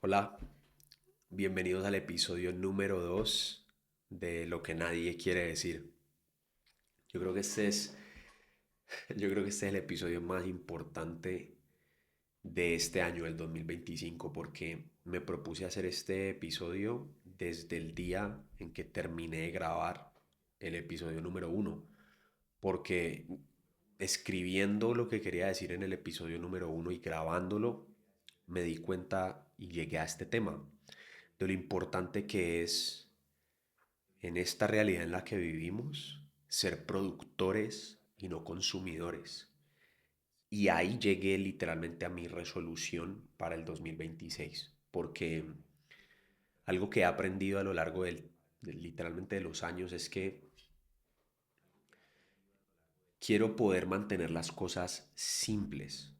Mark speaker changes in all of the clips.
Speaker 1: Hola, bienvenidos al episodio número 2 de Lo que nadie quiere decir. Yo creo que este es, yo creo que este es el episodio más importante de este año, el 2025, porque me propuse hacer este episodio desde el día en que terminé de grabar el episodio número uno, porque escribiendo lo que quería decir en el episodio número uno y grabándolo, me di cuenta y llegué a este tema de lo importante que es en esta realidad en la que vivimos ser productores y no consumidores. Y ahí llegué literalmente a mi resolución para el 2026, porque algo que he aprendido a lo largo literalmente de los años es que quiero poder mantener las cosas simples,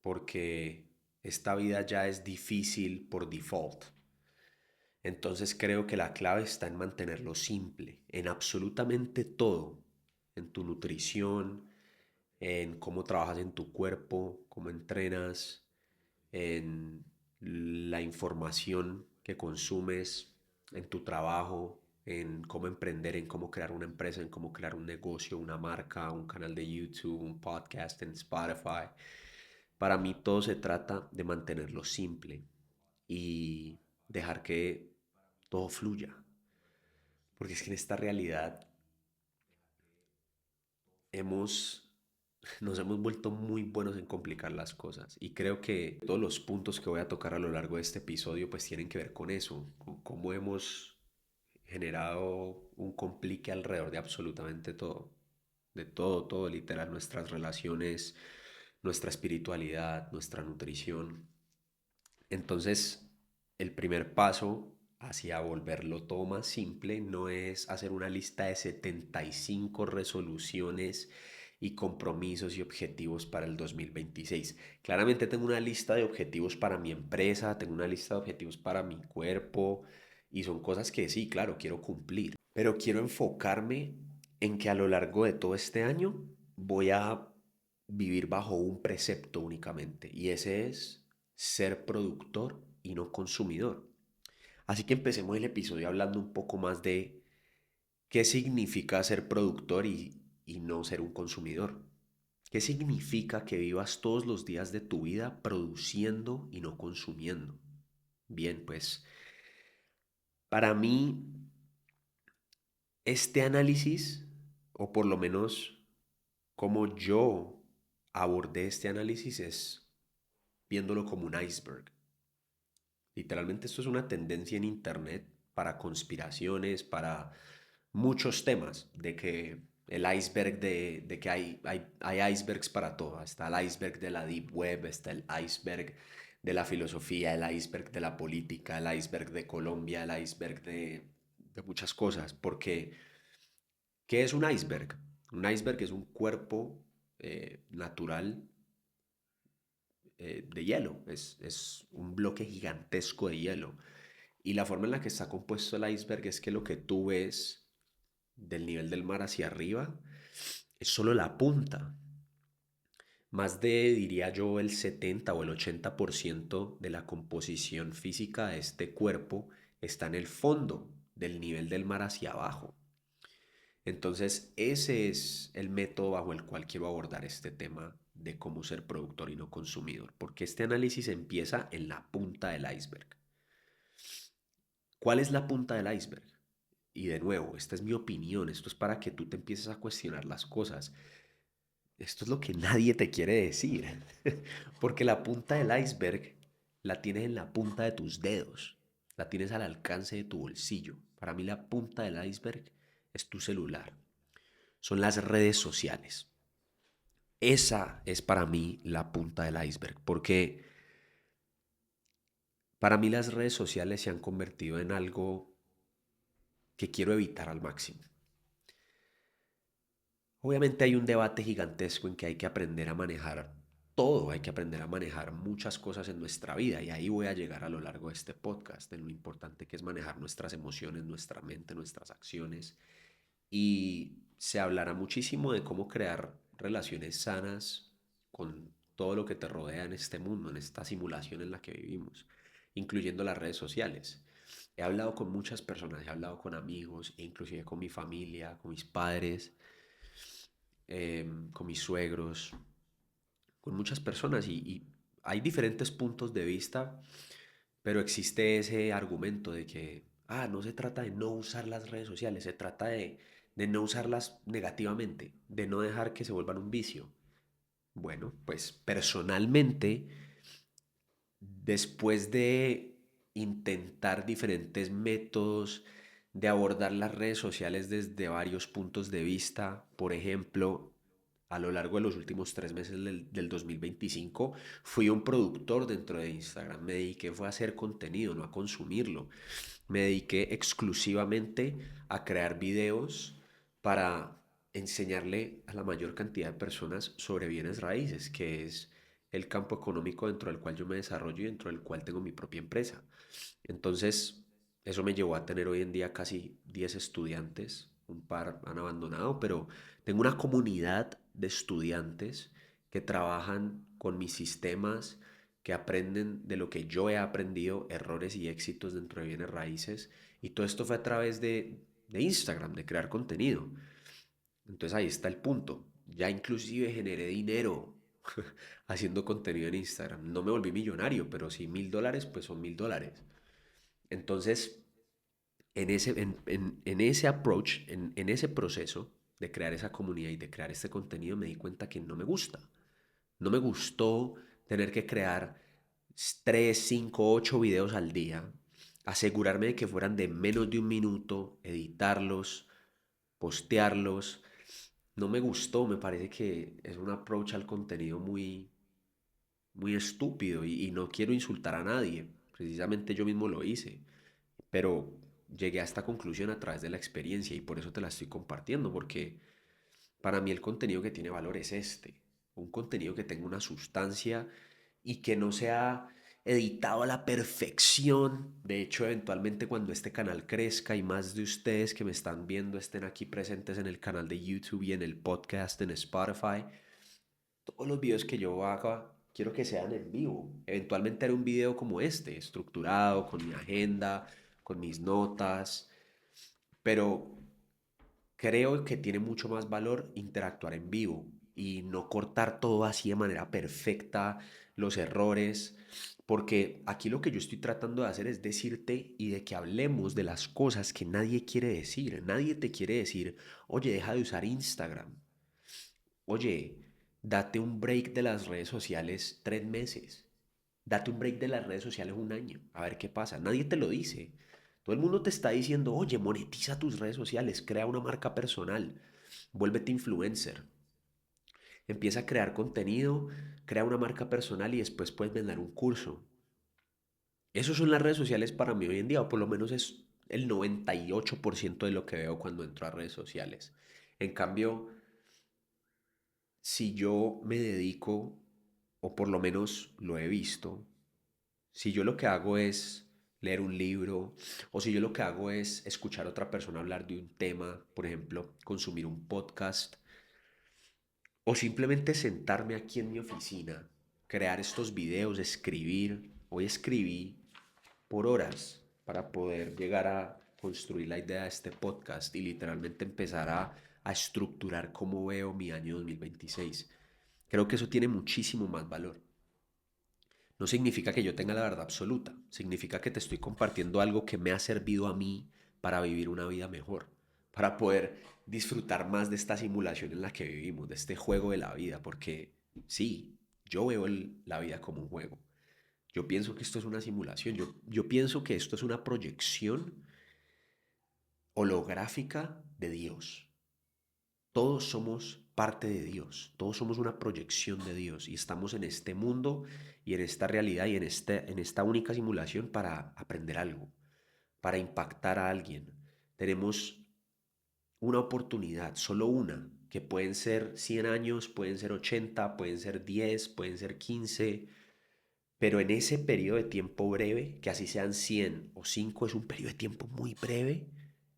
Speaker 1: porque esta vida ya es difícil por default. Entonces creo que la clave está en mantenerlo simple, en absolutamente todo, en tu nutrición, en cómo trabajas en tu cuerpo, cómo entrenas, en la información que consumes, en tu trabajo, en cómo emprender, en cómo crear una empresa, en cómo crear un negocio, una marca, un canal de YouTube, un podcast en Spotify. Para mí todo se trata de mantenerlo simple y dejar que todo fluya. Porque es que en esta realidad hemos, nos hemos vuelto muy buenos en complicar las cosas. Y creo que todos los puntos que voy a tocar a lo largo de este episodio pues tienen que ver con eso, con cómo hemos generado un complique alrededor de absolutamente todo. De todo, todo, literal, nuestras relaciones, nuestra espiritualidad, nuestra nutrición. Entonces, el primer paso hacia volverlo todo más simple no es hacer una lista de 75 resoluciones y compromisos y objetivos para el 2026. Claramente tengo una lista de objetivos para mi empresa, tengo una lista de objetivos para mi cuerpo y son cosas que sí, claro, quiero cumplir, pero quiero enfocarme en que a lo largo de todo este año voy a vivir bajo un precepto únicamente y ese es ser productor y no consumidor. Así que empecemos el episodio hablando un poco más de qué significa ser productor y no ser un consumidor. ¿Qué significa que vivas todos los días de tu vida produciendo y no consumiendo? Bien, pues para mí este análisis, o por lo menos como yo abordé este análisis, es viéndolo como un iceberg. Literalmente esto es una tendencia en Internet para conspiraciones, para muchos temas, de que el iceberg de que hay icebergs para todo. Está el iceberg de la deep web, está el iceberg de la filosofía, el iceberg de la política, el iceberg de Colombia, el iceberg de muchas cosas. Porque, ¿qué es un iceberg? Un iceberg es un cuerpo natural de hielo, es un bloque gigantesco de hielo. Y la forma en la que está compuesto el iceberg es que lo que tú ves del nivel del mar hacia arriba es solo la punta. Más de, diría yo, el 70 o el 80% de la composición física de este cuerpo está en el fondo del nivel del mar hacia abajo. Entonces, ese es el método bajo el cual quiero abordar este tema de cómo ser productor y no consumidor, porque este análisis empieza en la punta del iceberg. ¿Cuál es la punta del iceberg? Y de nuevo, esta es mi opinión, esto es para que tú te empieces a cuestionar las cosas. Esto es lo que nadie te quiere decir, porque la punta del iceberg la tienes en la punta de tus dedos, la tienes al alcance de tu bolsillo. Para mí la punta del iceberg es tu celular, son las redes sociales. Esa es para mí la punta del iceberg, porque para mí las redes sociales se han convertido en algo que quiero evitar al máximo. Obviamente hay un debate gigantesco en que hay que aprender a manejar todo, hay que aprender a manejar muchas cosas en nuestra vida y ahí voy a llegar a lo largo de este podcast, de lo importante que es manejar nuestras emociones, nuestra mente, nuestras acciones y se hablará muchísimo de cómo crear relaciones sanas con todo lo que te rodea en este mundo, en esta simulación en la que vivimos. incluyendo las redes sociales. He hablado con muchas personas, he hablado con amigos, e inclusive con mi familia, con mis padres, con mis suegros, con muchas personas y hay diferentes puntos de vista, pero existe ese argumento de que, no se trata de no usar las redes sociales, se trata de no usarlas negativamente, de no dejar que se vuelvan un vicio. Bueno, pues personalmente, después de intentar diferentes métodos de abordar las redes sociales desde varios puntos de vista, por ejemplo, a lo largo de los últimos 3 meses del 2025, fui un productor dentro de Instagram. Me dediqué fue a hacer contenido, no a consumirlo. Me dediqué exclusivamente a crear videos para enseñarle a la mayor cantidad de personas sobre bienes raíces, que es el campo económico dentro del cual yo me desarrollo y dentro del cual tengo mi propia empresa. Entonces, eso me llevó a tener hoy en día casi 10 estudiantes. Un par han abandonado, pero tengo una comunidad de estudiantes que trabajan con mis sistemas, que aprenden de lo que yo he aprendido, errores y éxitos dentro de bienes raíces. Y todo esto fue a través de Instagram, de crear contenido. Entonces ahí está el punto. Ya inclusive generé dinero haciendo contenido en Instagram. No me volví millonario, pero sí $1000, pues son $1000. Entonces, en ese approach, en ese proceso de crear esa comunidad y de crear este contenido, me di cuenta que no me gusta. No me gustó tener que crear 3 5 8 videos al día, asegurarme de que fueran de menos de un minuto, editarlos, postearlos. No me gustó, me parece que es un approach al contenido muy estúpido y no quiero insultar a nadie. Precisamente yo mismo lo hice, pero llegué a esta conclusión a través de la experiencia y por eso te la estoy compartiendo, porque para mí el contenido que tiene valor es este, un contenido que tenga una sustancia y que no sea editado a la perfección. De hecho, eventualmente cuando este canal crezca y más de ustedes que me están viendo estén aquí presentes en el canal de YouTube y en el podcast en Spotify, todos los videos que yo haga quiero que sean en vivo. Eventualmente haré un video como este, estructurado, con mi agenda, con mis notas, pero creo que tiene mucho más valor interactuar en vivo y no cortar todo así de manera perfecta, los errores, porque aquí lo que yo estoy tratando de hacer es decirte y de que hablemos de las cosas que nadie quiere decir. Nadie te quiere decir, oye, deja de usar Instagram. Oye, date un break de las redes sociales 3 meses. Date un break de las redes sociales un año. A ver qué pasa. Nadie te lo dice. Todo el mundo te está diciendo, oye, monetiza tus redes sociales, crea una marca personal, vuélvete influencer. Empieza a crear contenido, crea una marca personal y después puedes vender un curso. Eso son las redes sociales para mí hoy en día, o por lo menos es el 98% de lo que veo cuando entro a redes sociales. En cambio, si yo me dedico, o por lo menos lo he visto, si yo lo que hago es leer un libro, o si yo lo que hago es escuchar a otra persona hablar de un tema, por ejemplo, consumir un podcast, o simplemente sentarme aquí en mi oficina, crear estos videos, escribir. Hoy escribí por horas para poder llegar a construir la idea de este podcast y literalmente empezar a estructurar cómo veo mi año 2026. Creo que eso tiene muchísimo más valor. No significa que yo tenga la verdad absoluta, significa que te estoy compartiendo algo que me ha servido a mí para vivir una vida mejor, para poder disfrutar más de esta simulación en la que vivimos, de este juego de la vida, porque sí, yo veo la vida como un juego. Yo pienso que esto es una simulación, yo pienso que esto es una proyección holográfica de Dios. Todos somos parte de Dios, todos somos una proyección de Dios y estamos en este mundo y en esta realidad y en esta única simulación para aprender algo, para impactar a alguien. Tenemos una oportunidad, solo una, que pueden ser 100 años, pueden ser 80, pueden ser 10, pueden ser 15, pero en ese periodo de tiempo breve, que así sean 100 o 5, es un periodo de tiempo muy breve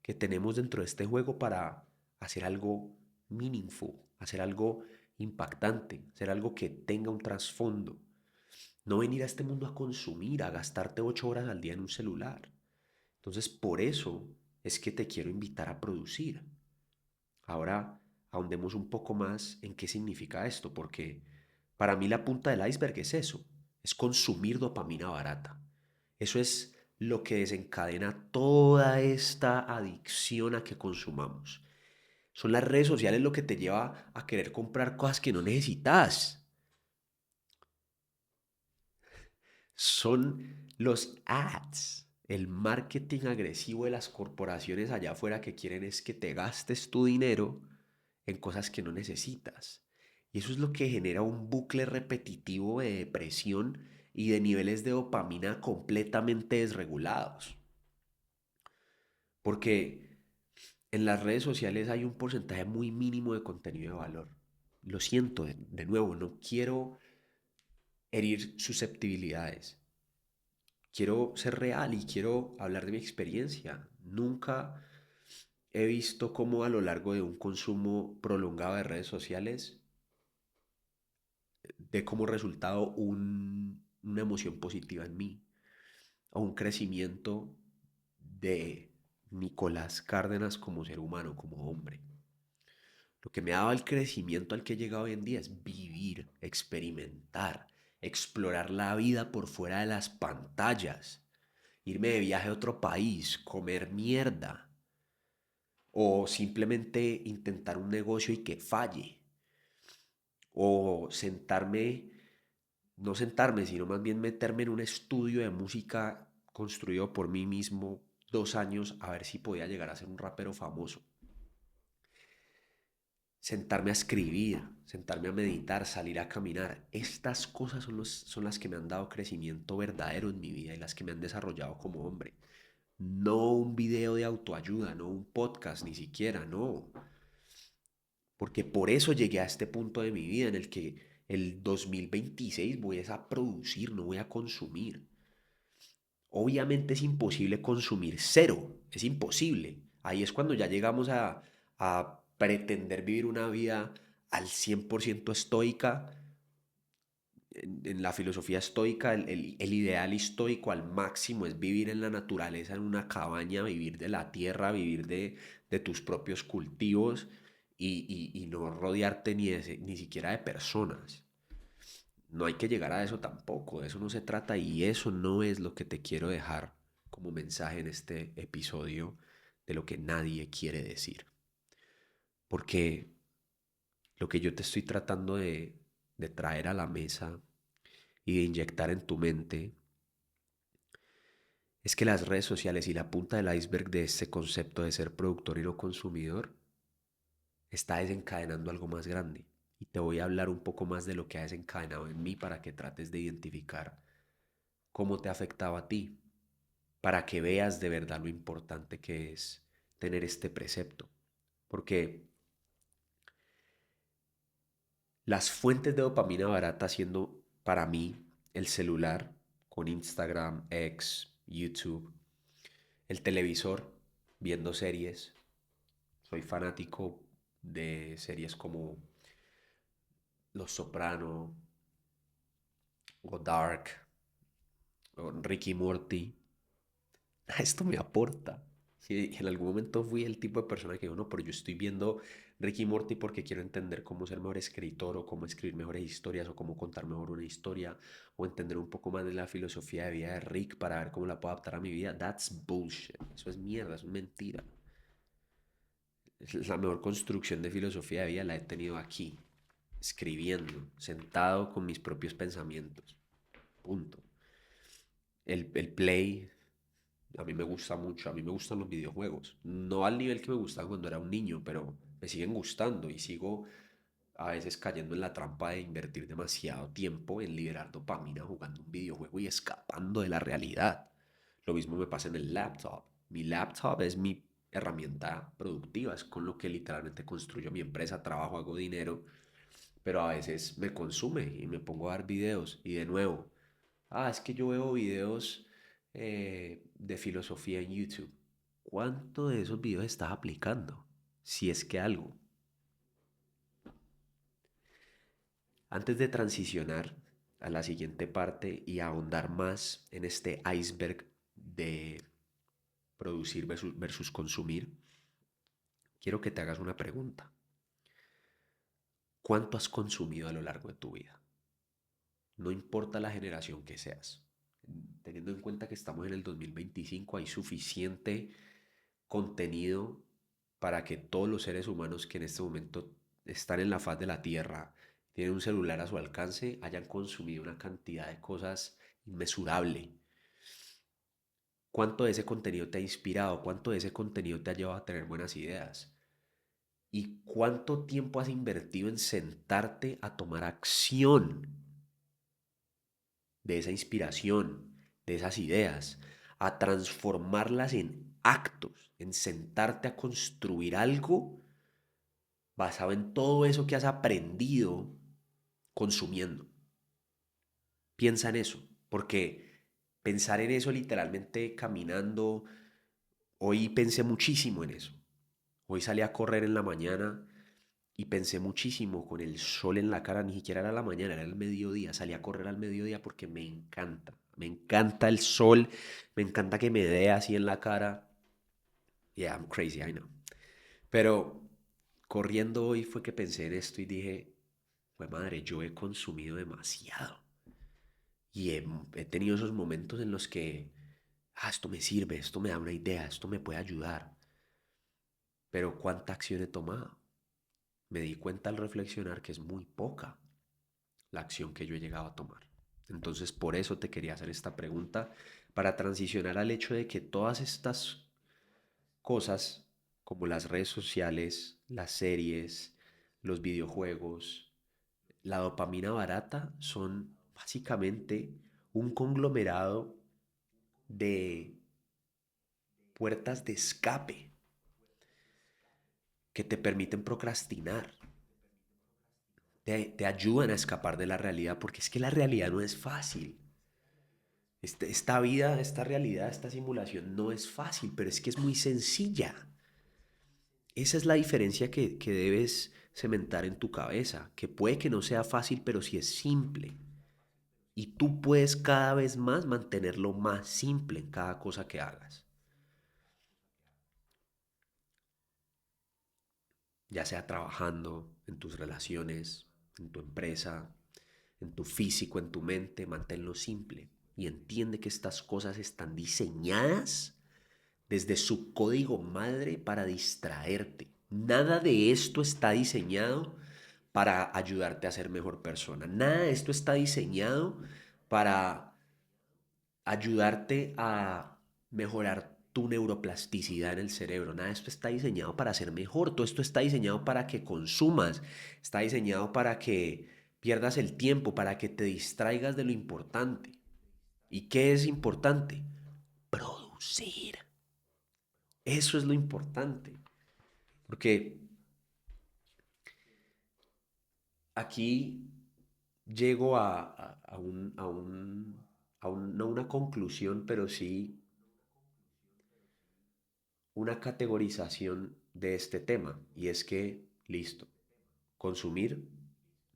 Speaker 1: que tenemos dentro de este juego para hacer algo meaningful, hacer algo impactante, hacer algo que tenga un trasfondo. no venir a este mundo a consumir, a gastarte 8 horas al día en un celular. Entonces, por eso es que te quiero invitar a producir. Ahora ahondemos un poco más en qué significa esto, porque para mí la punta del iceberg es eso, es consumir dopamina barata. Eso es lo que desencadena toda esta adicción a que consumamos. Son las redes sociales lo que te lleva a querer comprar cosas que no necesitas. Son los ads, el marketing agresivo de las corporaciones allá afuera que quieren es que te gastes tu dinero en cosas que no necesitas. Y eso es lo que genera un bucle repetitivo de depresión y de niveles de dopamina completamente desregulados. Porque en las redes sociales hay un porcentaje muy mínimo de contenido de valor. Lo siento, de nuevo, no quiero herir susceptibilidades. Quiero ser real y quiero hablar de mi experiencia. Nunca he visto cómo a lo largo de un consumo prolongado de redes sociales dé como resultado una emoción positiva en mí o un crecimiento de Nicolás Cárdenas como ser humano, como hombre. Lo que me ha dado el crecimiento al que he llegado hoy en día es vivir, experimentar, explorar la vida por fuera de las pantallas, irme de viaje a otro país, comer mierda o simplemente intentar un negocio y que falle o sentarme, no sentarme, sino más bien meterme en un estudio de música construido por mí mismo 2 años a ver si podía llegar a ser un rapero famoso. Sentarme a escribir, sentarme a meditar, salir a caminar. Estas cosas son las que me han dado crecimiento verdadero en mi vida y las que me han desarrollado como hombre. No un video de autoayuda, no un podcast, ni siquiera, no. Porque por eso llegué a este punto de mi vida en el que el 2026 voy a producir, no voy a consumir. Obviamente es imposible consumir cero, es imposible. Ahí es cuando ya llegamos a pretender vivir una vida al 100% estoica. En la filosofía estoica, el ideal estoico al máximo es vivir en la naturaleza, en una cabaña, vivir de la tierra, vivir de tus propios cultivos y no rodearte ni siquiera de personas. No hay que llegar a eso tampoco, de eso no se trata y eso no es lo que te quiero dejar como mensaje en este episodio de lo que nadie quiere decir. Porque lo que yo te estoy tratando de traer a la mesa y de inyectar en tu mente es que las redes sociales y la punta del iceberg de ese concepto de ser productor y no consumidor está desencadenando algo más grande. Y te voy a hablar un poco más de lo que ha desencadenado en mí para que trates de identificar cómo te afectaba a ti, para que veas de verdad lo importante que es tener este precepto. Porque las fuentes de dopamina barata siendo para mí el celular con Instagram, X, YouTube, el televisor viendo series. Soy fanático de series como Los Soprano o Dark o Ricky Morty. Esto me aporta. Si en algún momento fui el tipo de persona que digo, no, pero yo estoy viendo Ricky Morty porque quiero entender cómo ser mejor escritor o cómo escribir mejores historias o cómo contar mejor una historia o entender un poco más de la filosofía de vida de Rick para ver cómo la puedo adaptar a mi vida. That's bullshit. Eso es mierda, eso es mentira. La mejor construcción de filosofía de vida la he tenido aquí, escribiendo, sentado con mis propios pensamientos. Punto. El play, a mí me gusta mucho, a mí me gustan los videojuegos. No al nivel que me gustaban cuando era un niño, pero me siguen gustando y sigo a veces cayendo en la trampa de invertir demasiado tiempo en liberar dopamina jugando un videojuego y escapando de la realidad. Lo mismo me pasa en el laptop. Mi laptop es mi herramienta productiva, es con lo que literalmente construyo mi empresa, trabajo, hago dinero, pero a veces me consume y me pongo a ver videos y de nuevo, es que yo veo videos de filosofía en YouTube. ¿Cuánto de esos videos estás aplicando? Si es que algo. Antes de transicionar, a la siguiente parte y ahondar más en este iceberg de producir versus consumir, quiero que te hagas una pregunta. ¿Cuánto has consumido a lo largo de tu vida? No importa la generación que seas. Teniendo en cuenta que estamos en el 2025, hay suficiente contenido para que todos los seres humanos que en este momento están en la faz de la Tierra, tienen un celular a su alcance, hayan consumido una cantidad de cosas inmesurable. ¿Cuánto de ese contenido te ha inspirado? ¿Cuánto de ese contenido te ha llevado a tener buenas ideas? ¿Y cuánto tiempo has invertido en sentarte a tomar acción de esa inspiración, de esas ideas, a transformarlas en actos, en sentarte a construir algo basado en todo eso que has aprendido consumiendo? Piensa en eso, porque pensar en eso literalmente caminando, hoy pensé muchísimo en eso. Hoy salí a correr en la mañana y pensé muchísimo con el sol en la cara, ni siquiera era la mañana, era el mediodía. Salí a correr al mediodía porque me encanta el sol, me encanta que me dé así en la cara. Yeah, I'm crazy, I know. Pero corriendo hoy fue que pensé en esto y dije, pues madre, yo he consumido demasiado. Y he tenido esos momentos en los que, esto me sirve, esto me da una idea, esto me puede ayudar. Pero ¿cuánta acción he tomado? Me di cuenta al reflexionar que es muy poca la acción que yo he llegado a tomar. Entonces, por eso te quería hacer esta pregunta, para transicionar al hecho de que todas estas cosas, como las redes sociales, las series, los videojuegos, la dopamina barata, son básicamente un conglomerado de puertas de escape que te permiten procrastinar, te ayudan a escapar de la realidad, porque es que la realidad no es fácil. Esta vida, esta realidad, esta simulación no es fácil, pero es que es muy sencilla. Esa es la diferencia que debes cementar en tu cabeza, que puede que no sea fácil, pero sí es simple. Y tú puedes cada vez más mantenerlo más simple en cada cosa que hagas. Ya sea trabajando, en tus relaciones, en tu empresa, en tu físico, en tu mente, manténlo simple. Y entiende que estas cosas están diseñadas desde su código madre para distraerte. Nada de esto está diseñado para ayudarte a ser mejor persona. Nada de esto está diseñado para ayudarte a mejorar tu neuroplasticidad en el cerebro. Nada de esto está diseñado para ser mejor. Todo esto está diseñado para que consumas. Está diseñado para que pierdas el tiempo, para que te distraigas de lo importante. ¿Y qué es importante? Producir. Eso es lo importante. Porque aquí llego no una conclusión, pero sí una categorización de este tema. Y es que, listo, consumir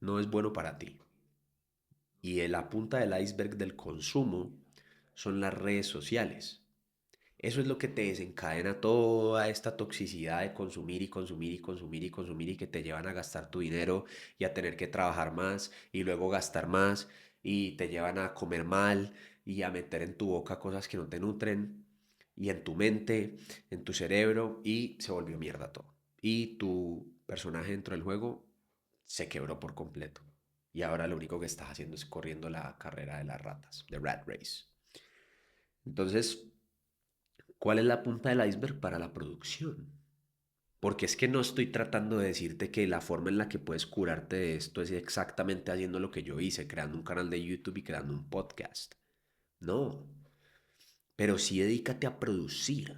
Speaker 1: no es bueno para ti. Y la punta del iceberg del consumo son las redes sociales. Eso es lo que te desencadena toda esta toxicidad de consumir y consumir y consumir y consumir, y que te llevan a gastar tu dinero y a tener que trabajar más y luego gastar más, y te llevan a comer mal y a meter en tu boca cosas que no te nutren, y en tu mente, en tu cerebro, y se volvió mierda todo. Y tu personaje dentro del juego se quebró por completo. Y ahora lo único que estás haciendo es corriendo la carrera de las ratas, de Rat Race. Entonces, ¿cuál es la punta del iceberg para la producción? Porque es que no estoy tratando de decirte que la forma en la que puedes curarte de esto es exactamente haciendo lo que yo hice, creando un canal de YouTube y creando un podcast. No, pero sí dedícate a producir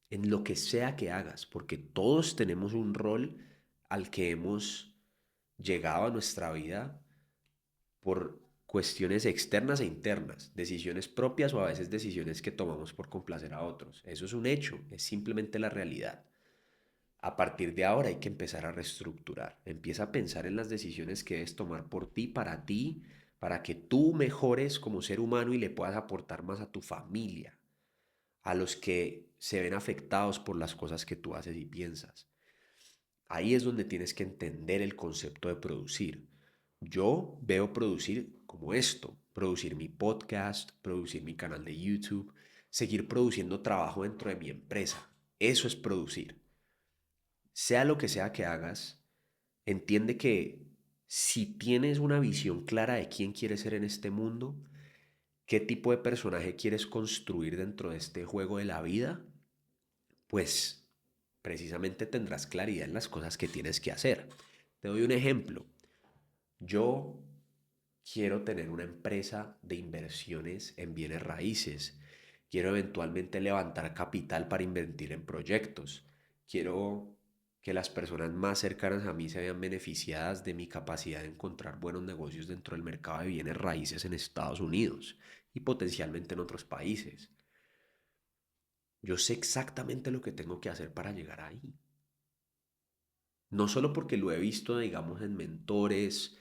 Speaker 1: en lo que sea que hagas, porque todos tenemos un rol al que hemos llegado a nuestra vida por cuestiones externas e internas, decisiones propias o a veces decisiones que tomamos por complacer a otros. Eso es un hecho, es simplemente la realidad. A partir de ahora hay que empezar a reestructurar. Empieza a pensar en las decisiones que debes tomar por ti, para ti, para que tú mejores como ser humano y le puedas aportar más a tu familia, a los que se ven afectados por las cosas que tú haces y piensas. Ahí es donde tienes que entender el concepto de producir. Yo veo producir como esto, producir mi podcast, producir mi canal de YouTube, seguir produciendo trabajo dentro de mi empresa. Eso es producir. Sea lo que sea que hagas, entiende que si tienes una visión clara de quién quieres ser en este mundo, qué tipo de personaje quieres construir dentro de este juego de la vida, pues precisamente tendrás claridad en las cosas que tienes que hacer. Te doy un ejemplo. Yo quiero tener una empresa de inversiones en bienes raíces. Quiero eventualmente levantar capital para invertir en proyectos. Quiero que las personas más cercanas a mí se vean beneficiadas de mi capacidad de encontrar buenos negocios dentro del mercado de bienes raíces en Estados Unidos y potencialmente en otros países. Yo sé exactamente lo que tengo que hacer para llegar ahí. No solo porque lo he visto, digamos, en mentores,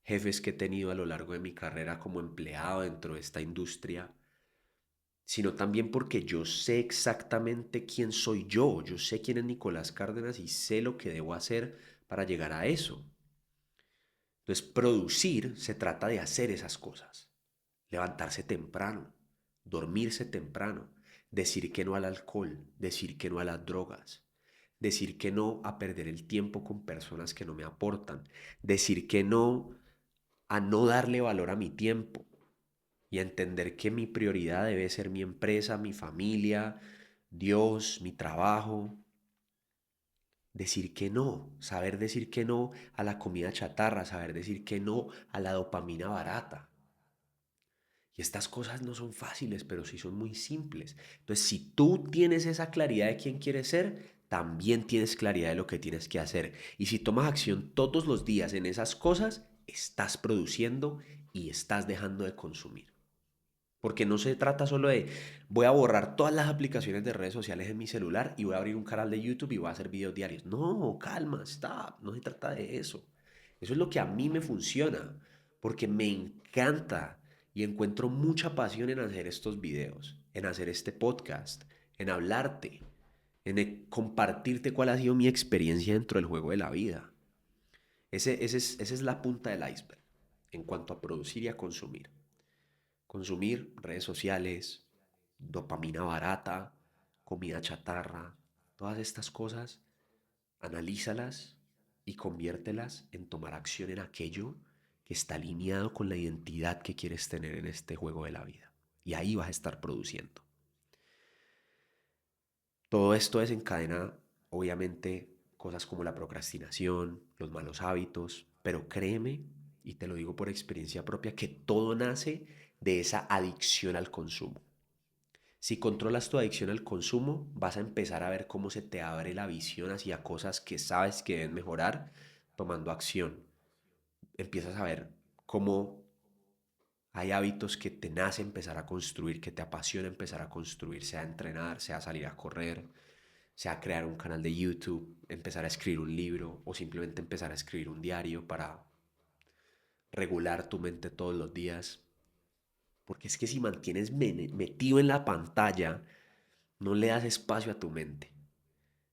Speaker 1: jefes que he tenido a lo largo de mi carrera como empleado dentro de esta industria, sino también porque yo sé exactamente quién soy yo. Yo sé quién es Nicolás Cárdenas y sé lo que debo hacer para llegar a eso. Entonces, producir se trata de hacer esas cosas. Levantarse temprano, dormirse temprano, decir que no al alcohol, decir que no a las drogas, decir que no a perder el tiempo con personas que no me aportan, decir que no a no darle valor a mi tiempo y a entender que mi prioridad debe ser mi empresa, mi familia, Dios, mi trabajo. Decir que no, saber decir que no a la comida chatarra, saber decir que no a la dopamina barata. Y estas cosas no son fáciles, pero sí son muy simples. Entonces, si tú tienes esa claridad de quién quieres ser, también tienes claridad de lo que tienes que hacer. Y si tomas acción todos los días en esas cosas, estás produciendo y estás dejando de consumir. Porque no se trata solo de voy a borrar todas las aplicaciones de redes sociales en mi celular y voy a abrir un canal de YouTube y voy a hacer videos diarios. No, calma, stop. No se trata de eso. Eso es lo que a mí me funciona. Porque me encanta y encuentro mucha pasión en hacer estos videos, en hacer este podcast, en hablarte, en compartirte cuál ha sido mi experiencia dentro del juego de la vida. Esa es la punta del iceberg en cuanto a producir y a consumir. Consumir redes sociales, dopamina barata, comida chatarra, todas estas cosas, analízalas y conviértelas en tomar acción en aquello que está alineado con la identidad que quieres tener en este juego de la vida. Y ahí vas a estar produciendo. Todo esto desencadena, obviamente, cosas como la procrastinación, los malos hábitos, pero créeme, y te lo digo por experiencia propia, que todo nace de esa adicción al consumo. Si controlas tu adicción al consumo, vas a empezar a ver cómo se te abre la visión hacia cosas que sabes que deben mejorar tomando acción. Empiezas a ver cómo hay hábitos que te nace empezar a construir, que te apasiona empezar a construir, sea entrenar, sea salir a correr, sea crear un canal de YouTube, empezar a escribir un libro o simplemente empezar a escribir un diario para regular tu mente todos los días. Porque es que si mantienes metido en la pantalla, no le das espacio a tu mente.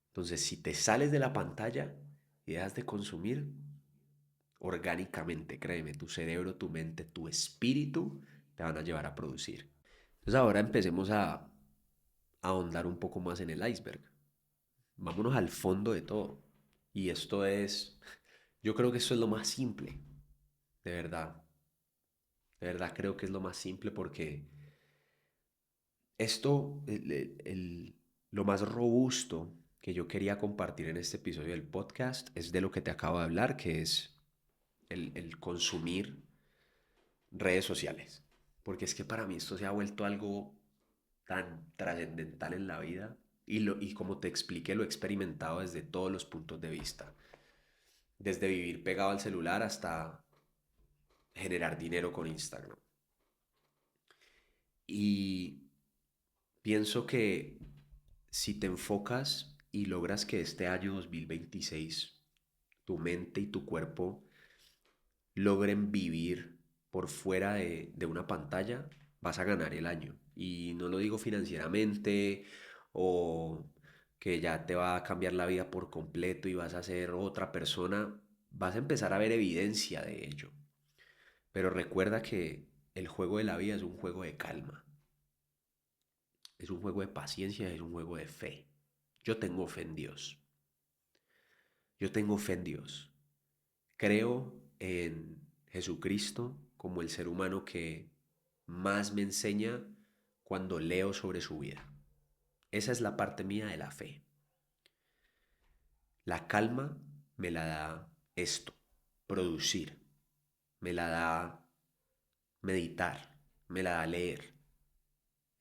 Speaker 1: Entonces, si te sales de la pantalla y dejas de consumir, orgánicamente, créeme, tu cerebro, tu mente, tu espíritu te van a llevar a producir. Entonces ahora empecemos a ahondar un poco más en el iceberg. Vámonos al fondo de todo. Y esto es, yo creo que esto es lo más simple, de verdad. De verdad creo que es lo más simple porque esto, lo más robusto que yo quería compartir en este episodio del podcast es de lo que te acabo de hablar, que es el consumir redes sociales. Porque es que para mí esto se ha vuelto algo tan trascendental en la vida y como te expliqué, lo he experimentado desde todos los puntos de vista. Desde vivir pegado al celular hasta generar dinero con Instagram. Y pienso que si te enfocas y logras que este año 2026 tu mente y tu cuerpo logren vivir por fuera de una pantalla, vas a ganar el año. Y no lo digo financieramente o que ya te va a cambiar la vida por completo y vas a ser otra persona. Vas a empezar a ver evidencia de ello. Pero recuerda que el juego de la vida es un juego de calma, es un juego de paciencia, es un juego de fe. Yo tengo fe en Dios. Yo tengo fe en Dios. Creo en Jesucristo como el ser humano que más me enseña cuando leo sobre su vida. Esa es la parte mía de la fe. La calma me la da esto, producir. Me la da meditar. Me la da leer.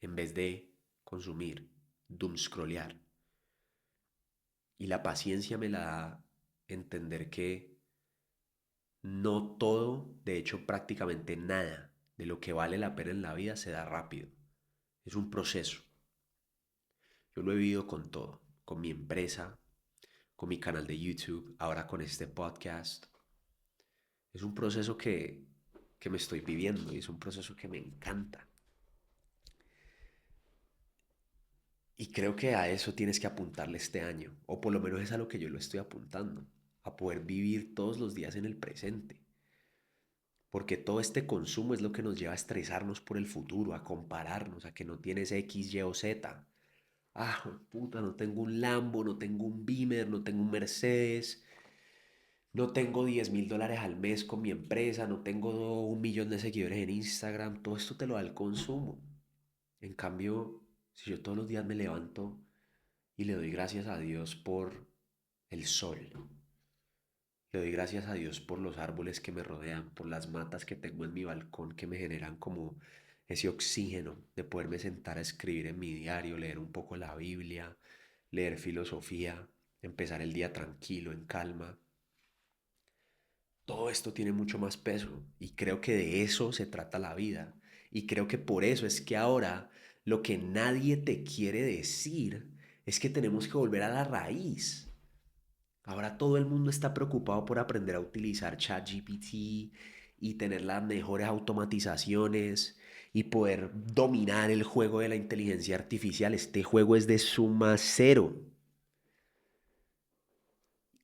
Speaker 1: En vez de consumir, doomscrollear. Y la paciencia me la da entender que no todo, de hecho prácticamente nada de lo que vale la pena en la vida se da rápido. Es un proceso. Yo lo he vivido con todo, con mi empresa, con mi canal de YouTube, ahora con este podcast. Es un proceso que me estoy viviendo y es un proceso que me encanta. Y creo que a eso tienes que apuntarle este año, o por lo menos es a lo que yo lo estoy apuntando, a poder vivir todos los días en el presente. Porque todo este consumo es lo que nos lleva a estresarnos por el futuro, a compararnos, a que no tienes X, Y o Z. Ah, puta, no tengo un Lambo, no tengo un Beamer, no tengo un Mercedes, no tengo $10,000 al mes con mi empresa, no tengo 1 millón de seguidores en Instagram. Todo esto te lo da el consumo. En cambio, si yo todos los días me levanto y le doy gracias a Dios por el sol, le doy gracias a Dios por los árboles que me rodean, por las matas que tengo en mi balcón que me generan como ese oxígeno de poderme sentar a escribir en mi diario, leer un poco la Biblia, leer filosofía, empezar el día tranquilo, en calma. Todo esto tiene mucho más peso y creo que de eso se trata la vida. Y creo que por eso es que ahora lo que nadie te quiere decir es que tenemos que volver a la raíz. Ahora todo el mundo está preocupado por aprender a utilizar ChatGPT y tener las mejores automatizaciones y poder dominar el juego de la inteligencia artificial. Este juego es de suma cero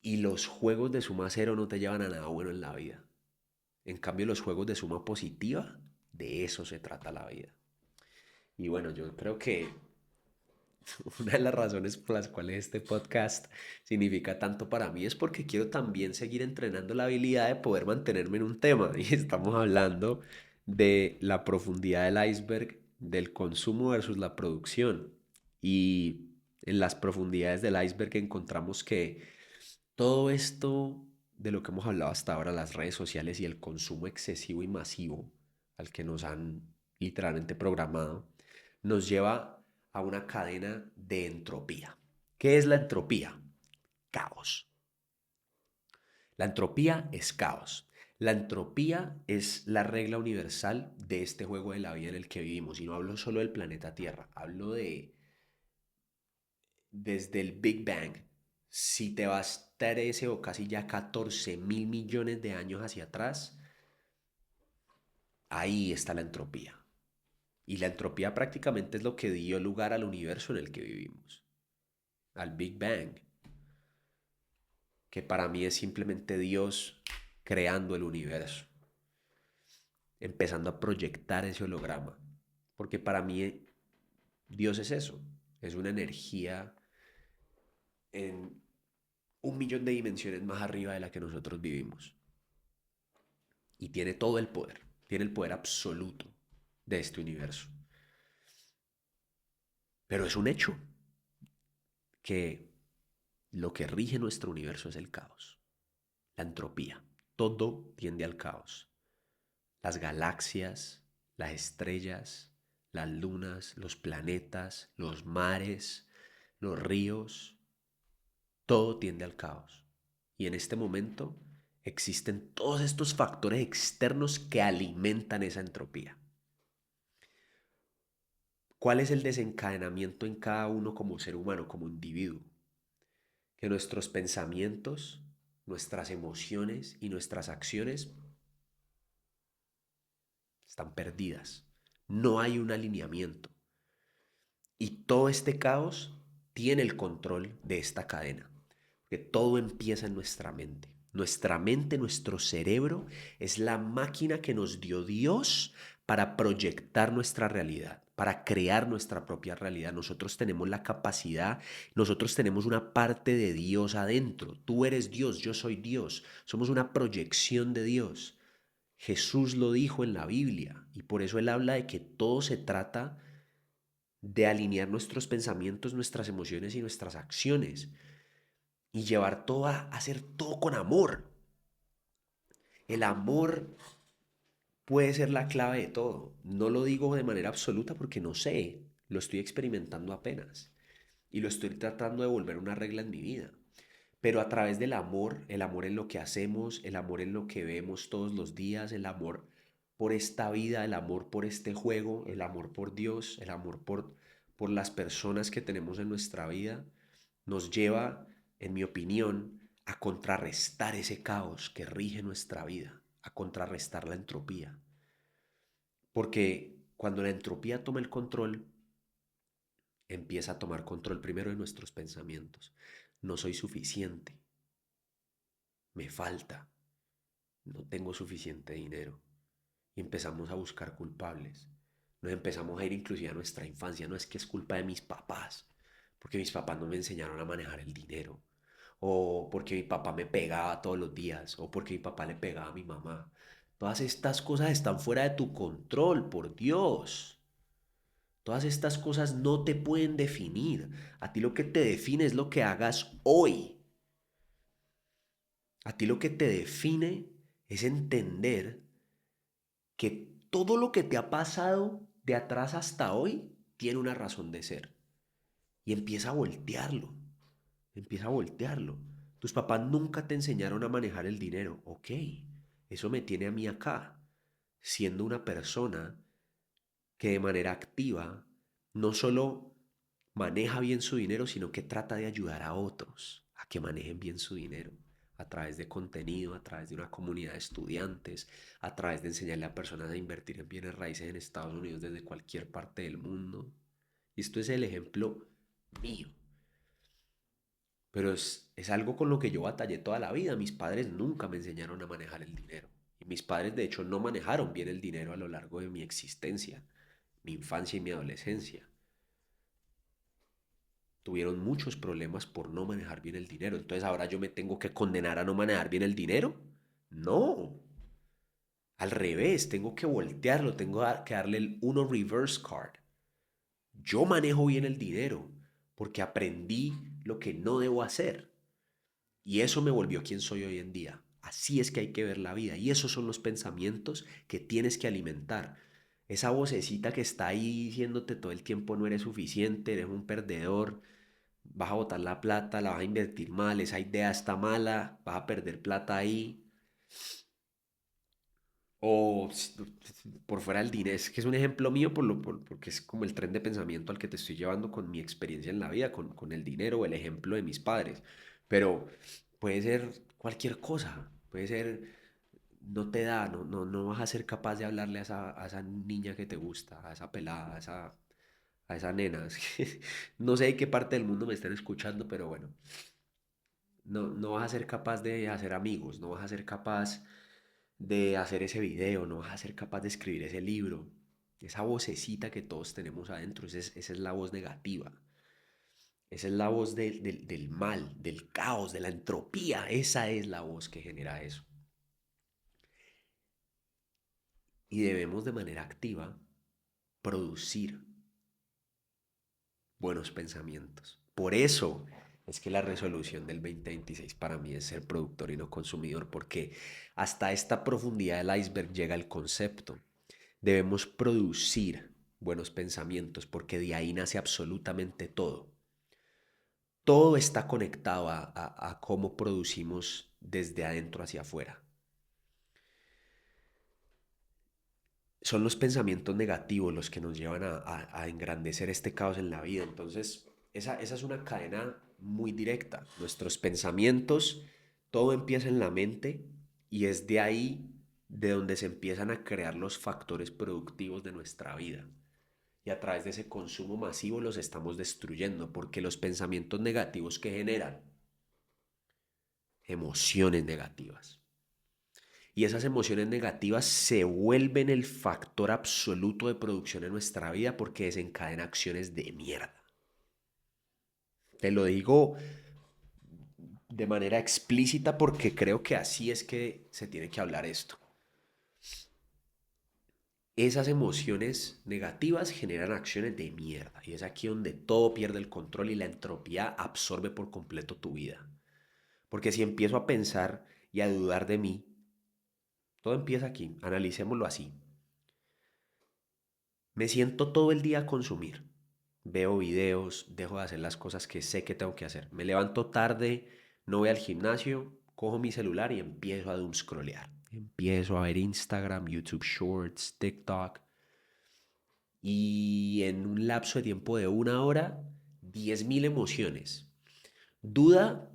Speaker 1: y los juegos de suma cero no te llevan a nada bueno en la vida. En cambio, los juegos de suma positiva, de eso se trata la vida. Y bueno, yo creo que una de las razones por las cuales este podcast significa tanto para mí es porque quiero también seguir entrenando la habilidad de poder mantenerme en un tema. Y estamos hablando de la profundidad del iceberg, del consumo versus la producción. Y en las profundidades del iceberg encontramos que todo esto de lo que hemos hablado hasta ahora, las redes sociales y el consumo excesivo y masivo al que nos han literalmente programado, nos lleva a una cadena de entropía. ¿Qué es la entropía? Caos. La entropía es caos. La entropía es la regla universal de este juego de la vida en el que vivimos. Y no hablo solo del planeta Tierra, hablo de desde el Big Bang. Si te vas 13 o casi ya 14.000 millones de años hacia atrás, ahí está la entropía. Y la entropía prácticamente es lo que dio lugar al universo en el que vivimos, al Big Bang, que para mí es simplemente Dios creando el universo, empezando a proyectar ese holograma. Porque para mí Dios es eso, es una energía en 1 millón de dimensiones más arriba de la que nosotros vivimos. Y tiene el poder absoluto de este universo. Pero es un hecho que lo que rige nuestro universo es el caos, la entropía. Todo tiende al caos. Las galaxias, las estrellas, las lunas, los planetas, los mares, los ríos, todo tiende al caos. Y en este momento existen todos estos factores externos que alimentan esa entropía. ¿Cuál es el desencadenamiento en cada uno como ser humano, como individuo? Que nuestros pensamientos, nuestras emociones y nuestras acciones están perdidas. No hay un alineamiento. Y todo este caos tiene el control de esta cadena, que todo empieza en nuestra mente. Nuestra mente, nuestro cerebro, es la máquina que nos dio Dios para proyectar nuestra realidad, para crear nuestra propia realidad. Nosotros tenemos la capacidad, nosotros tenemos una parte de Dios adentro. Tú eres Dios, yo soy Dios. Somos una proyección de Dios. Jesús lo dijo en la Biblia y por eso él habla de que todo se trata de alinear nuestros pensamientos, nuestras emociones y nuestras acciones y llevar todo a hacer todo con amor. El amor puede ser la clave de todo. No lo digo de manera absoluta porque no sé, lo estoy experimentando apenas y lo estoy tratando de volver una regla en mi vida. Pero a través del amor, el amor en lo que hacemos, el amor en lo que vemos todos los días, el amor por esta vida, el amor por este juego, el amor por Dios, el amor por las personas que tenemos en nuestra vida, nos lleva, en mi opinión, a contrarrestar ese caos que rige nuestra vida, a contrarrestar la entropía. Porque cuando la entropía toma el control, empieza a tomar control primero de nuestros pensamientos. No soy suficiente, me falta, no tengo suficiente dinero. Y empezamos a buscar culpables. Nos empezamos a ir inclusive a nuestra infancia. No es que es culpa de mis papás, porque mis papás no me enseñaron a manejar el dinero. O porque mi papá me pegaba todos los días. O porque mi papá le pegaba a mi mamá. Todas estas cosas están fuera de tu control, por Dios. Todas estas cosas no te pueden definir. A ti lo que te define es lo que hagas hoy. A ti lo que te define es entender que todo lo que te ha pasado de atrás hasta hoy tiene una razón de ser. Y empieza a voltearlo, empieza a voltearlo. Tus papás nunca te enseñaron a manejar el dinero. Ok, eso me tiene a mí acá, siendo una persona que de manera activa no solo maneja bien su dinero, sino que trata de ayudar a otros a que manejen bien su dinero a través de contenido, a través de una comunidad de estudiantes, a través de enseñarle a personas a invertir en bienes raíces en Estados Unidos desde cualquier parte del mundo. Y esto es el ejemplo mío. Pero es algo con lo que yo batallé toda la vida. Mis padres nunca me enseñaron a manejar el dinero. Y mis padres, de hecho, no manejaron bien el dinero a lo largo de mi existencia, mi infancia y mi adolescencia. Tuvieron muchos problemas por no manejar bien el dinero. Entonces ahora yo me tengo que condenar a no manejar bien el dinero. No, al revés, tengo que voltearlo, tengo que darle el uno reverse card. Yo manejo bien el dinero porque aprendí lo que no debo hacer. Y eso me volvió quien soy hoy en día. Así es que hay que ver la vida. Y esos son los pensamientos que tienes que alimentar. Esa vocecita que está ahí diciéndote todo el tiempo no eres suficiente, eres un perdedor, vas a botar la plata, la vas a invertir mal, esa idea está mala, vas a perder plata ahí. O por fuera del dinero, es que es un ejemplo mío porque es como el tren de pensamiento al que te estoy llevando con mi experiencia en la vida, con el dinero o el ejemplo de mis padres. Pero puede ser cualquier cosa, puede ser, no te da, no vas a ser capaz de hablarle a esa niña que te gusta, a esa pelada, a esa nena. Es que no sé de qué parte del mundo me estén escuchando, pero bueno, no vas a ser capaz de hacer amigos, no vas a ser capaz de hacer ese video, no vas a ser capaz de escribir ese libro. Esa vocecita que todos tenemos adentro, esa es la voz negativa. Esa es la voz del mal, del caos, de la entropía. Esa es la voz que genera eso. Y debemos de manera activa producir buenos pensamientos. Por eso es que la resolución del 2026 para mí es ser productor y no consumidor, porque hasta esta profundidad del iceberg llega el concepto. Debemos producir buenos pensamientos porque de ahí nace absolutamente todo. Todo está conectado a cómo producimos desde adentro hacia afuera. Son los pensamientos negativos los que nos llevan a engrandecer este caos en la vida. Entonces, esa es una cadena muy directa. Nuestros pensamientos, todo empieza en la mente y es de ahí de donde se empiezan a crear los factores productivos de nuestra vida. Y a través de ese consumo masivo los estamos destruyendo, porque los pensamientos negativos que generan emociones negativas. Y esas emociones negativas se vuelven el factor absoluto de producción en nuestra vida porque desencadena acciones de mierda. Te lo digo de manera explícita porque creo que así es que se tiene que hablar esto. Esas emociones negativas generan acciones de mierda y es aquí donde todo pierde el control y la entropía absorbe por completo tu vida. Porque si empiezo a pensar y a dudar de mí, todo empieza aquí, analicémoslo así. Me siento todo el día a consumir. Veo videos, dejo de hacer las cosas que sé que tengo que hacer. Me levanto tarde, no voy al gimnasio, cojo mi celular y empiezo a doomscrollear. Empiezo a ver Instagram, YouTube Shorts, TikTok. Y en un lapso de tiempo de 1 hora, 10.000 emociones. Duda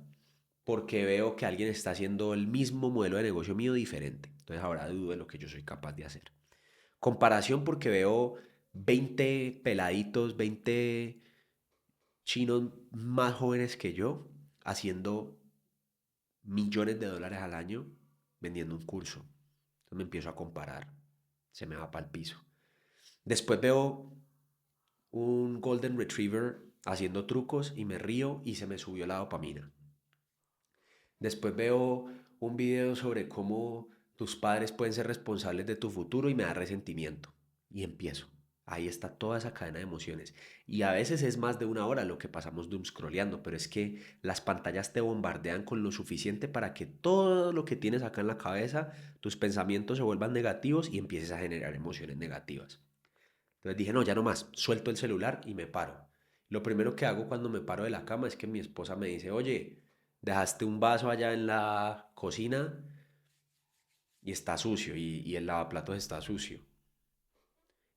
Speaker 1: porque veo que alguien está haciendo el mismo modelo de negocio mío diferente. Entonces ahora dudo de lo que yo soy capaz de hacer. Comparación porque veo 20 peladitos, 20 chinos más jóvenes que yo haciendo millones de dólares al año vendiendo un curso. Entonces me empiezo a comparar. Se me va para el piso. Después veo un Golden Retriever haciendo trucos y me río y se me subió la dopamina. Después veo un video sobre cómo tus padres pueden ser responsables de tu futuro y me da resentimiento. Y empiezo. Ahí está toda esa cadena de emociones. Y a veces es más de 1 hora lo que pasamos doomscrolleando, pero es que las pantallas te bombardean con lo suficiente para que todo lo que tienes acá en la cabeza, tus pensamientos se vuelvan negativos y empieces a generar emociones negativas. Entonces dije, no, ya no más, suelto el celular y me paro. Lo primero que hago cuando me paro de la cama es que mi esposa me dice, oye, dejaste un vaso allá en la cocina y está sucio y el lavaplatos está sucio.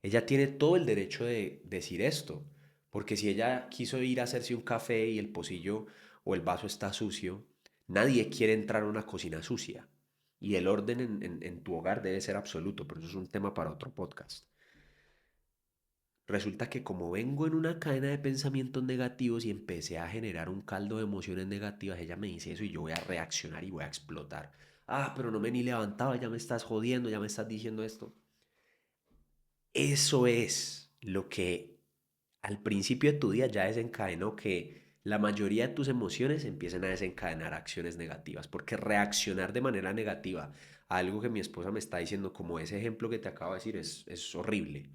Speaker 1: Ella tiene todo el derecho de decir esto, porque si ella quiso ir a hacerse un café y el pocillo o el vaso está sucio, nadie quiere entrar a una cocina sucia. Y el orden en tu hogar debe ser absoluto, pero eso es un tema para otro podcast. Resulta que como vengo en una cadena de pensamientos negativos y empecé a generar un caldo de emociones negativas, ella me dice eso y yo voy a reaccionar y voy a explotar. Ah, pero no me ni levantaba, ya me estás jodiendo, ya me estás diciendo esto. Eso es lo que al principio de tu día ya desencadenó que la mayoría de tus emociones empiecen a desencadenar acciones negativas, porque reaccionar de manera negativa a algo que mi esposa me está diciendo, como ese ejemplo que te acabo de decir, es horrible.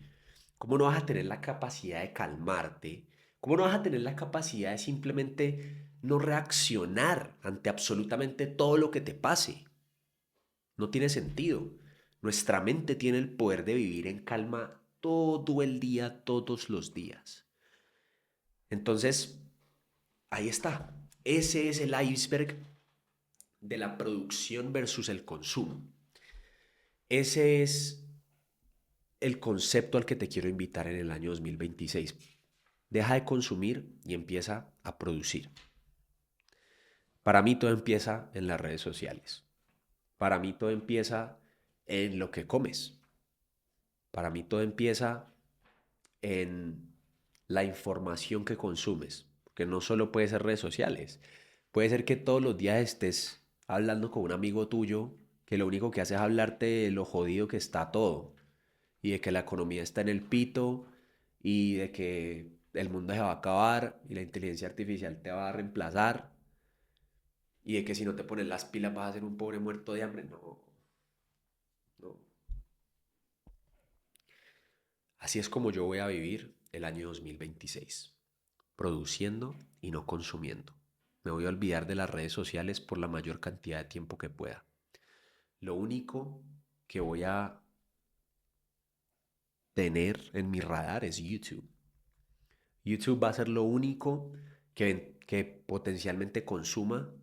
Speaker 1: ¿Cómo no vas a tener la capacidad de calmarte? ¿Cómo no vas a tener la capacidad de simplemente no reaccionar ante absolutamente todo lo que te pase? No tiene sentido. Nuestra mente tiene el poder de vivir en calma todo el día, todos los días. Entonces, ahí está. Ese es el iceberg de la producción versus el consumo. Ese es el concepto al que te quiero invitar en el año 2026. Deja de consumir y empieza a producir. Para mí todo empieza en las redes sociales. Para mí todo empieza en lo que comes. Para mí todo empieza en la información que consumes. Que no solo puede ser redes sociales. Puede ser que todos los días estés hablando con un amigo tuyo que lo único que hace es hablarte de lo jodido que está todo y de que la economía está en el pito y de que el mundo se va a acabar y la inteligencia artificial te va a reemplazar y de que si no te pones las pilas vas a ser un pobre muerto de hambre. No, no. Así es como yo voy a vivir el año 2026, produciendo y no consumiendo. Me voy a olvidar de las redes sociales por la mayor cantidad de tiempo que pueda. Lo único que voy a tener en mi radar es YouTube. YouTube va a ser lo único que potencialmente consuma,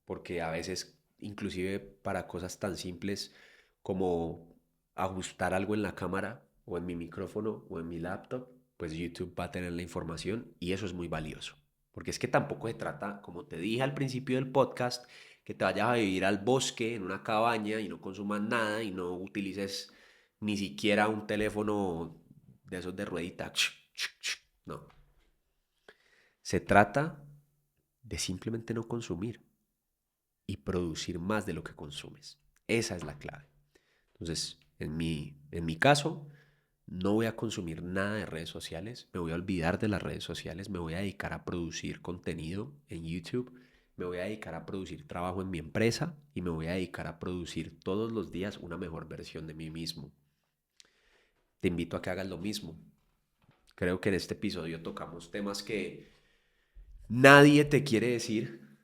Speaker 1: porque a veces, inclusive para cosas tan simples como ajustar algo en la cámara o en mi micrófono o en mi laptop, pues YouTube va a tener la información y eso es muy valioso. Porque es que tampoco se trata, como te dije al principio del podcast, que te vayas a vivir al bosque en una cabaña y no consumas nada y no utilices ni siquiera un teléfono de esos de ruedita. No. Se trata de simplemente no consumir y producir más de lo que consumes. Esa es la clave. Entonces, en mi caso, no voy a consumir nada de redes sociales, me voy a olvidar de las redes sociales, me voy a dedicar a producir contenido en YouTube, me voy a dedicar a producir trabajo en mi empresa y me voy a dedicar a producir todos los días una mejor versión de mí mismo. Te invito a que hagas lo mismo. Creo que en este episodio tocamos temas que nadie te quiere decir,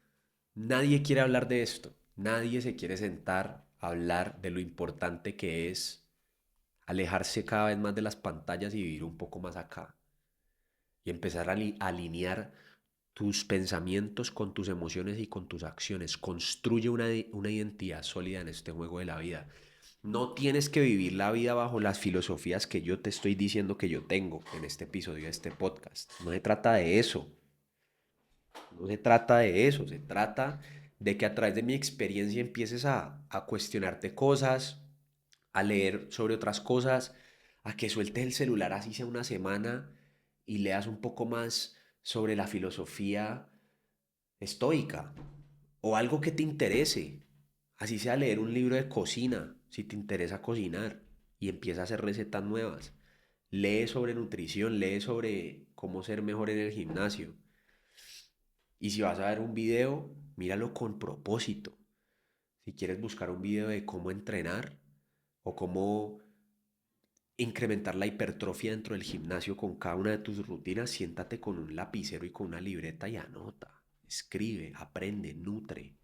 Speaker 1: nadie quiere hablar de esto, nadie se quiere sentar a hablar de lo importante que es alejarse cada vez más de las pantallas y vivir un poco más acá. Y empezar a alinear tus pensamientos con tus emociones y con tus acciones. Construye una identidad sólida en este juego de la vida. No tienes que vivir la vida bajo las filosofías que yo te estoy diciendo que yo tengo en este episodio de este podcast. No se trata de eso. No se trata de eso. Se trata de que a través de mi experiencia empieces a cuestionarte cosas, a leer sobre otras cosas, a que sueltes el celular así sea una semana y leas un poco más sobre la filosofía estoica o algo que te interese. Así sea leer un libro de cocina, si te interesa cocinar y empieza a hacer recetas nuevas. Lee sobre nutrición, lee sobre cómo ser mejor en el gimnasio. Y si vas a ver un video, míralo con propósito. Si quieres buscar un video de cómo entrenar o cómo incrementar la hipertrofia dentro del gimnasio con cada una de tus rutinas, siéntate con un lapicero y con una libreta y anota, escribe, aprende, nutre.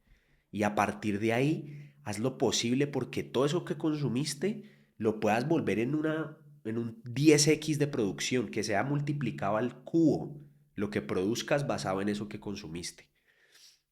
Speaker 1: Y a partir de ahí, haz lo posible porque todo eso que consumiste lo puedas volver en un 10x de producción, que sea multiplicado al cubo lo que produzcas basado en eso que consumiste.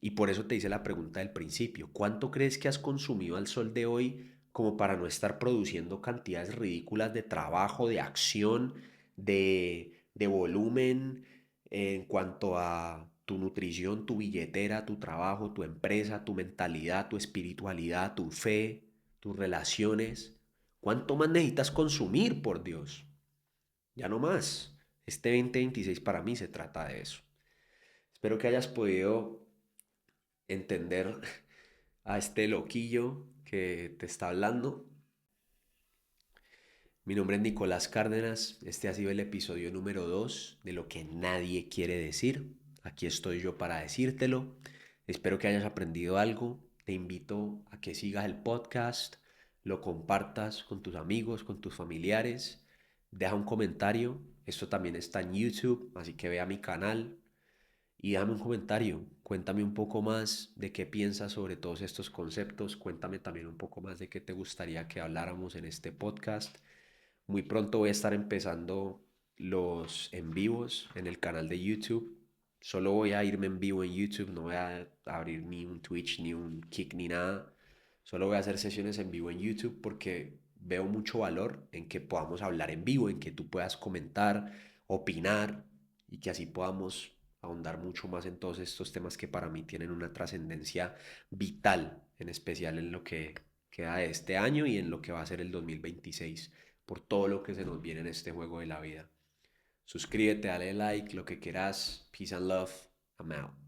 Speaker 1: Y por eso te hice la pregunta del principio, ¿cuánto crees que has consumido al sol de hoy como para no estar produciendo cantidades ridículas de trabajo, de acción, de volumen en cuanto a tu nutrición, tu billetera, tu trabajo, tu empresa, tu mentalidad, tu espiritualidad, tu fe, tus relaciones? ¿Cuánto más necesitas consumir, por Dios? Ya no más. Este 2026 para mí se trata de eso. Espero que hayas podido entender a este loquillo que te está hablando. Mi nombre es Nicolás Cárdenas. Este ha sido el episodio número 2 de Lo que nadie quiere decir. Aquí estoy yo para decírtelo. Espero que hayas aprendido algo. Te invito a que sigas el podcast, lo compartas con tus amigos, con tus familiares. Deja un comentario. Esto también está en YouTube, así que ve a mi canal, y dame un comentario, cuéntame un poco más de qué piensas sobre todos estos conceptos, cuéntame también un poco más de qué te gustaría que habláramos en este podcast. Muy pronto voy a estar empezando los en vivos en el canal de YouTube. Solo voy a irme en vivo en YouTube, no voy a abrir ni un Twitch, ni un Kick, ni nada. Solo voy a hacer sesiones en vivo en YouTube porque veo mucho valor en que podamos hablar en vivo, en que tú puedas comentar, opinar y que así podamos ahondar mucho más en todos estos temas que para mí tienen una trascendencia vital, en especial en lo que queda de este año y en lo que va a ser el 2026, por todo lo que se nos viene en este juego de la vida. Suscríbete, dale like, lo que quieras. Peace and love. I'm out.